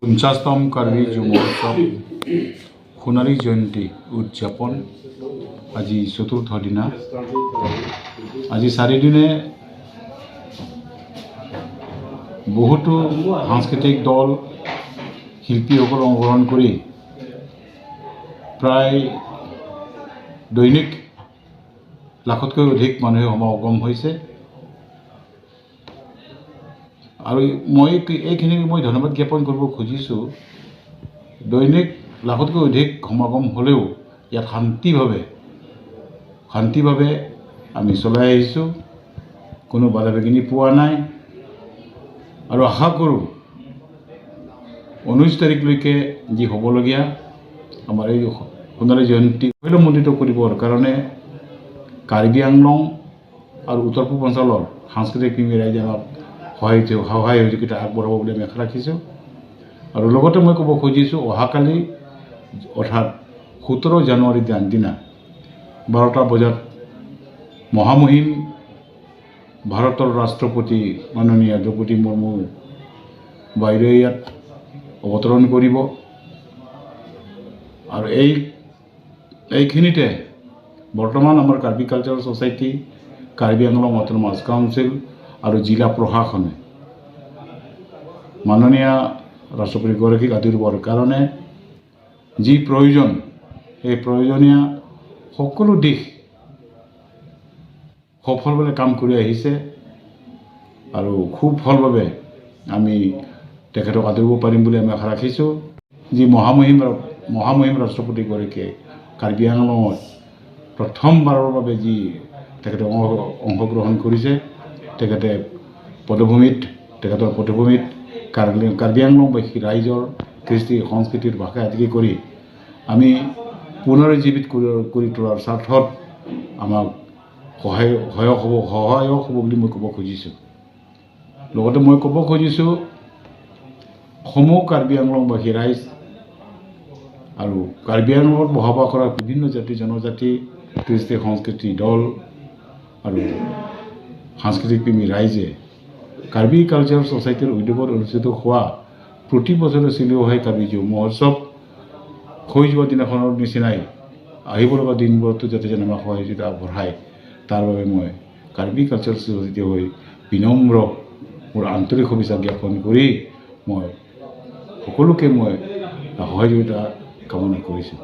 50তম কাৰ্বি যুৱ মহোৎসৱ সোণালী জয়ন্তী উদযাপন আজি চতুৰ্থ দিনা। আজি চাৰিদিনে বহুতো সাংস্কৃতিক দল শিল্পীসকল অংশগ্ৰহণ কৰি প্ৰায় দৈনিক লাখতকৈ অধিক মানুহে সমাগম হৈছে। আৰু মই এইখিনি ধন্যবাদ জ্ঞাপন কৰিব খুজিছোঁ। দৈনিক লাখতকৈ অধিক সমাগম হ'লেও ইয়াত শান্তিভাৱে আমি চলাই আহিছোঁ, কোনো বাধা বিঘিনি পোৱা নাই। আৰু আশা কৰোঁ 19 তাৰিখলৈকে যি হ'বলগীয়া আমাৰ এই সোণালী জয়ন্তী মণ্ডিত কৰিবৰ কাৰণে কাৰ্বি আংলং আৰু উত্তৰ পূৰ্বাঞ্চলৰ সাংস্কৃতিক প্ৰেমী ৰাইজে আমাক সহায় সহযোগিতা আগবঢ়াব বুলি আমি আশা ৰাখিছোঁ। আৰু লগতে মই ক'ব খুজিছোঁ, অহাকালি অৰ্থাৎ 17 জানুৱাৰী দিনা 12টা বজাত মহামহিম ভাৰতৰ ৰাষ্ট্ৰপতি মাননীয় দ্ৰৌপদী মুৰ্মু বাইদেৱে ইয়াত অৱতৰণ কৰিব। আৰু এইখিনিতে বৰ্তমান আমাৰ Karbi cultural society, Karbi Anglong autonomous council আৰু জিলা প্ৰশাসনে মাননীয় ৰাষ্ট্ৰপতিগৰাকীক আদৰিবৰ কাৰণে যি প্ৰয়োজন, সেই প্ৰয়োজনীয় সকলো দিশ সফলভাৱে কাম কৰি আহিছে। আৰু খুব সফলভাৱে আমি তেখেতক আদৰিব পাৰিম বুলি আমি আশা ৰাখিছোঁ। যি মহামহিম ৰাষ্ট্ৰপতিগৰাকীয়ে কাৰ্বি আংলঙত প্ৰথমবাৰৰ বাবে যি তেখেতে অংশগ্ৰহণ কৰিছে, তেখেতৰ পটভূমিত কাৰ্বি আংলংবাসী ৰাইজৰ কৃষ্টি সংস্কৃতিৰ ভাষা আদি কৰি আমি পুনৰুজ্জীৱিত কৰি তোলাৰ স্বাৰ্থত আমাক সহায়ক হ'ব বুলি মই ক'ব খুজিছোঁ। লগতে মই ক'ব খুজিছোঁ, সমূহ কাৰ্বি আংলংবাসী ৰাইজ আৰু কাৰ্বি আংলঙত বসবাস কৰা বিভিন্ন জাতি জনজাতি, কৃষ্টি সংস্কৃতি দল আৰু সাংস্কৃতিক প্ৰেমী ৰাইজে কাৰ্বি কালচাৰেল ছ'চাইটিৰ উদ্যোগত অনুষ্ঠিত হোৱা প্ৰতি বছৰে চলি অহা কাৰ্বি যুৱ মহোৎসৱ হৈ যোৱা দিনাখনৰ নিচিনাই আহিব লগা দিনবোৰতো যাতে যেন আমাক সহযোগিতা আগবঢ়ায়, তাৰ বাবে মই কাৰ্বি কালচাৰেল ছ'চাইটিৰ হৈ বিনম্ৰ মোৰ আন্তৰিক শুভেচ্ছা জ্ঞাপন কৰি মই সকলোকে সহযোগিতা কামনা কৰিছোঁ।